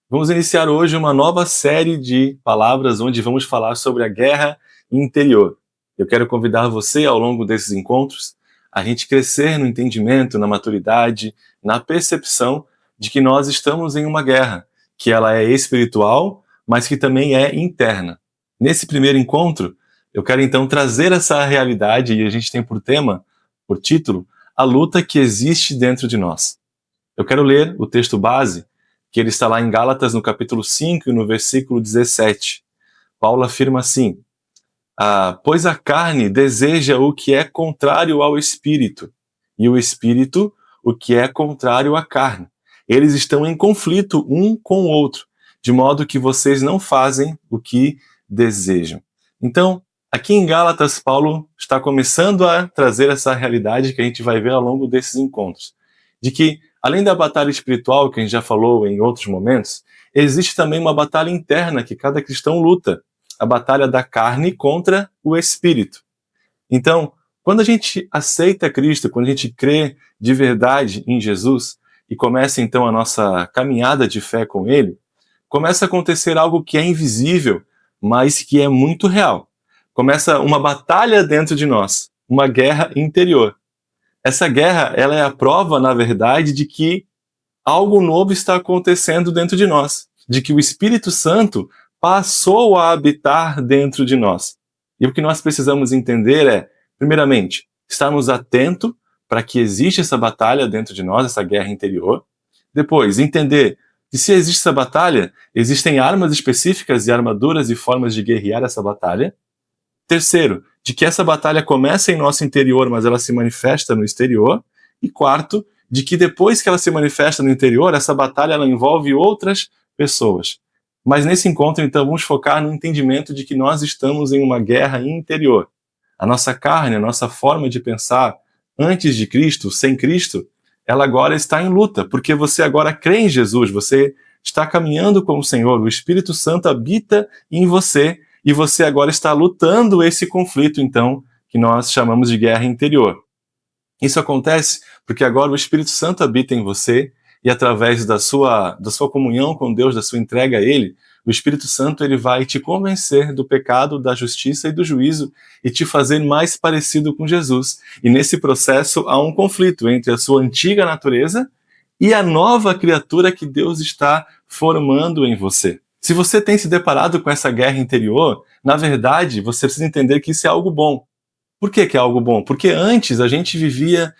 Vamos iniciar hoje uma nova série de palavras onde vamos falar sobre a guerra interior. Eu quero convidar você, ao longo desses encontros, a gente crescer no entendimento, na maturidade, na percepção de que nós estamos em uma guerra, que ela é espiritual, mas que também é interna. Nesse primeiro encontro, eu quero então trazer essa realidade, e a gente tem por tema, por título, a luta que existe dentro de nós. Eu quero ler o texto base, que ele está lá em Gálatas, no capítulo 5 e no versículo 17. Paulo afirma assim: pois a carne deseja o que é contrário ao espírito, e o espírito o que é contrário à carne. Eles estão em conflito um com o outro, de modo que vocês não fazem o que desejam. Então, aqui em Gálatas, Paulo está começando a trazer essa realidade que a gente vai ver ao longo desses encontros, de que, além da batalha espiritual, que a gente já falou em outros momentos, existe também uma batalha interna que cada cristão luta, a batalha da carne contra o espírito. Então, quando a gente aceita Cristo, quando a gente crê de verdade em Jesus e começa então a nossa caminhada de fé com Ele, começa a acontecer algo que é invisível, mas que é muito real. Começa uma batalha dentro de nós, uma guerra interior. Essa guerra, ela é a prova, na verdade, de que algo novo está acontecendo dentro de nós, de que o Espírito Santo passou a habitar dentro de nós. E o que nós precisamos entender é, primeiramente, estarmos atentos para que existe essa batalha dentro de nós, essa guerra interior. Depois, entender que se existe essa batalha, existem armas específicas e armaduras e formas de guerrear essa batalha. Terceiro, de que essa batalha começa em nosso interior, mas ela se manifesta no exterior. E quarto, de que depois que ela se manifesta no interior, essa batalha ela envolve outras pessoas. Mas nesse encontro, então, vamos focar no entendimento de que nós estamos em uma guerra interior. A nossa carne, a nossa forma de pensar antes de Cristo, sem Cristo, ela agora está em luta, porque você agora crê em Jesus, você está caminhando com o Senhor, o Espírito Santo habita em você, e você agora está lutando esse conflito, então, que nós chamamos de guerra interior. Isso acontece porque agora o Espírito Santo habita em você, e através da sua comunhão com Deus, da sua entrega a Ele, o Espírito Santo ele vai te convencer do pecado, da justiça e do juízo, e te fazer mais parecido com Jesus. E nesse processo há um conflito entre a sua antiga natureza e a nova criatura que Deus está formando em você. Se você tem se deparado com essa guerra interior, na verdade, você precisa entender que isso é algo bom. Por que é algo bom? Porque antes a gente vivia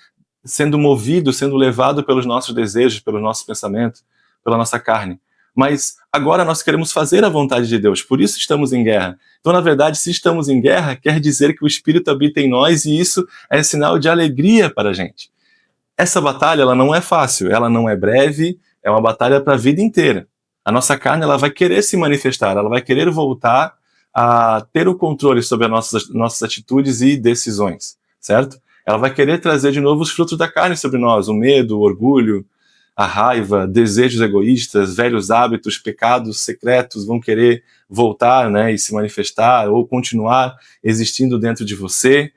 sendo movido, sendo levado pelos nossos desejos, pelos nossos pensamentos, pela nossa carne. Mas agora nós queremos fazer a vontade de Deus, por isso estamos em guerra. Então, na verdade, se estamos em guerra, quer dizer que o Espírito habita em nós e isso é sinal de alegria para a gente. Essa batalha ela não é fácil, ela não é breve, é uma batalha para a vida inteira. A nossa carne ela vai querer se manifestar, ela vai querer voltar a ter o controle sobre as nossas atitudes e decisões, certo? Ela vai querer trazer de novo os frutos da carne sobre nós, o medo, o orgulho, a raiva, desejos egoístas, velhos hábitos, pecados secretos vão querer voltar, né, e se manifestar ou continuar existindo dentro de você.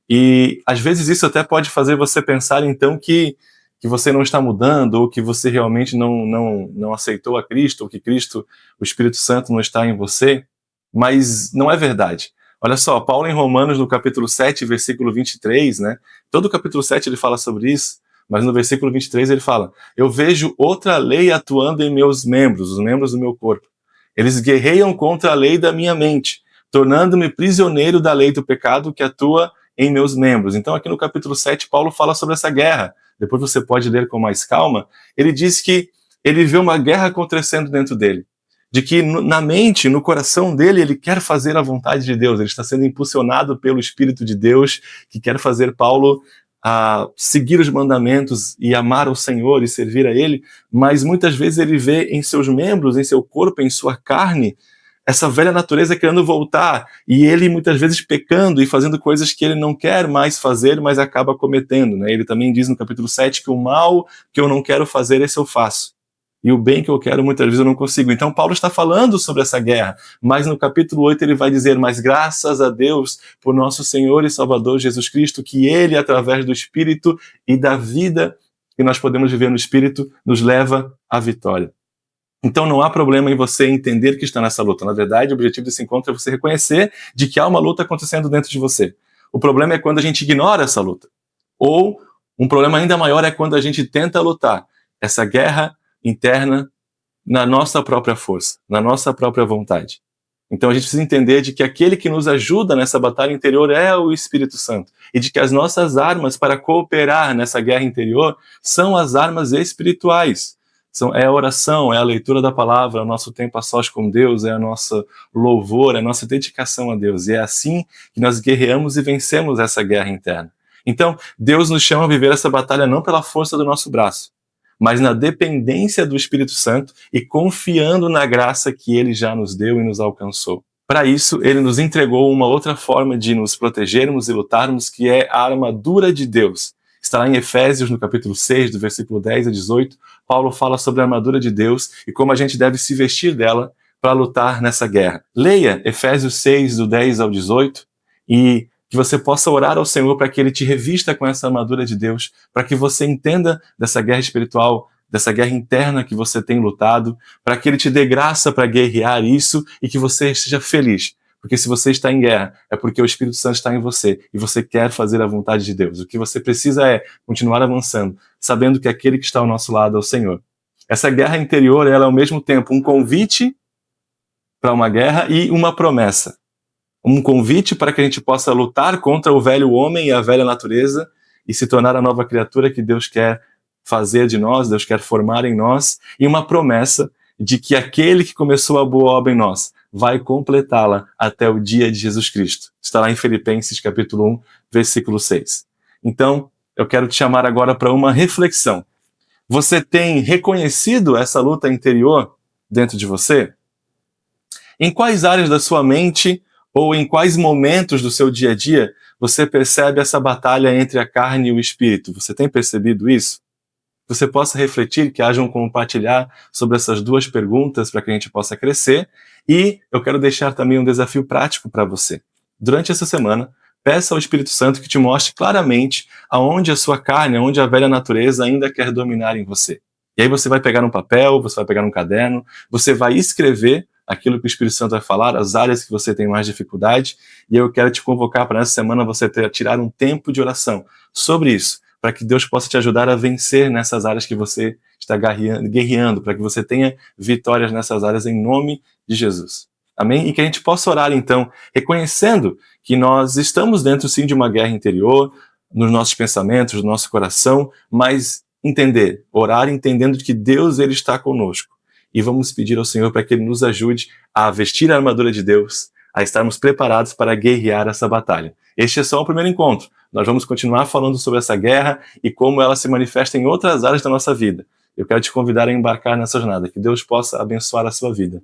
E às vezes isso até pode fazer você pensar então que você não está mudando, ou que você realmente não aceitou a Cristo, ou que Cristo, o Espírito Santo, não está em você, mas não é verdade. Olha só, Paulo em Romanos, no capítulo 7, versículo 23, né? Todo o capítulo 7 ele fala sobre isso, mas no versículo 23 ele fala: eu vejo outra lei atuando em meus membros, os membros do meu corpo. Eles guerreiam contra a lei da minha mente, tornando-me prisioneiro da lei do pecado que atua em meus membros. Então aqui no capítulo 7, Paulo fala sobre essa guerra. Depois você pode ler com mais calma. Ele diz que ele vê uma guerra acontecendo dentro dele. De que na mente, no coração dele, ele quer fazer a vontade de Deus. Ele está sendo impulsionado pelo Espírito de Deus, que quer fazer Paulo seguir os mandamentos e amar o Senhor e servir a Ele. Mas muitas vezes ele vê em seus membros, em seu corpo, em sua carne, essa velha natureza querendo voltar, e ele muitas vezes pecando e fazendo coisas que ele não quer mais fazer, mas acaba cometendo, né? Ele também diz no capítulo 7 que o mal que eu não quero fazer, esse eu faço. E o bem que eu quero, muitas vezes eu não consigo. Então Paulo está falando sobre essa guerra, mas no capítulo 8 ele vai dizer: mas graças a Deus por nosso Senhor e Salvador Jesus Cristo, que Ele, através do Espírito e da vida que nós podemos viver no Espírito, nos leva à vitória. Então não há problema em você entender que está nessa luta. Na verdade, o objetivo desse encontro é você reconhecer de que há uma luta acontecendo dentro de você. O problema é quando a gente ignora essa luta. Ou um problema ainda maior é quando a gente tenta lutar essa guerra interna na nossa própria força, na nossa própria vontade. Então a gente precisa entender de que aquele que nos ajuda nessa batalha interior é o Espírito Santo. E de que as nossas armas para cooperar nessa guerra interior são as armas espirituais. É a oração, é a leitura da palavra, é o nosso tempo a sós com Deus, é a nossa louvor, é a nossa dedicação a Deus. E é assim que nós guerreamos e vencemos essa guerra interna. Então, Deus nos chama a viver essa batalha não pela força do nosso braço, mas na dependência do Espírito Santo e confiando na graça que Ele já nos deu e nos alcançou. Para isso, Ele nos entregou uma outra forma de nos protegermos e lutarmos, que é a armadura de Deus. Está lá em Efésios, no capítulo 6, do versículo 10 a 18, Paulo fala sobre a armadura de Deus e como a gente deve se vestir dela para lutar nessa guerra. Leia Efésios 6, do 10 ao 18, e que você possa orar ao Senhor para que Ele te revista com essa armadura de Deus, para que você entenda dessa guerra espiritual, dessa guerra interna que você tem lutado, para que Ele te dê graça para guerrear isso e que você seja feliz. Porque se você está em guerra, é porque o Espírito Santo está em você e você quer fazer a vontade de Deus. O que você precisa é continuar avançando, sabendo que aquele que está ao nosso lado é o Senhor. Essa guerra interior, ela é ao mesmo tempo um convite para uma guerra e uma promessa. Um convite para que a gente possa lutar contra o velho homem e a velha natureza e se tornar a nova criatura que Deus quer fazer de nós, Deus quer formar em nós, e uma promessa de que aquele que começou a boa obra em nós vai completá-la até o dia de Jesus Cristo. Está lá em Filipenses capítulo 1, versículo 6. Então, eu quero te chamar agora para uma reflexão. Você tem reconhecido essa luta interior dentro de você? Em quais áreas da sua mente ou em quais momentos do seu dia a dia você percebe essa batalha entre a carne e o espírito? Você tem percebido isso? Você possa refletir, que haja um compartilhar sobre essas duas perguntas para que a gente possa crescer. E eu quero deixar também um desafio prático para você. Durante essa semana, peça ao Espírito Santo que te mostre claramente aonde a sua carne, aonde a velha natureza ainda quer dominar em você. E aí você vai pegar um papel, você vai pegar um caderno, você vai escrever aquilo que o Espírito Santo vai falar, as áreas que você tem mais dificuldade, e eu quero te convocar para essa semana você tirar um tempo de oração sobre isso, para que Deus possa te ajudar a vencer nessas áreas que você está guerreando, para que você tenha vitórias nessas áreas em nome de Jesus. Amém? E que a gente possa orar então, reconhecendo que nós estamos dentro sim de uma guerra interior, nos nossos pensamentos, no nosso coração, mas orar entendendo que Deus ele está conosco. E vamos pedir ao Senhor para que Ele nos ajude a vestir a armadura de Deus, a estarmos preparados para guerrear essa batalha. Este é só o primeiro encontro. Nós vamos continuar falando sobre essa guerra e como ela se manifesta em outras áreas da nossa vida. Eu quero te convidar a embarcar nessa jornada. Que Deus possa abençoar a sua vida.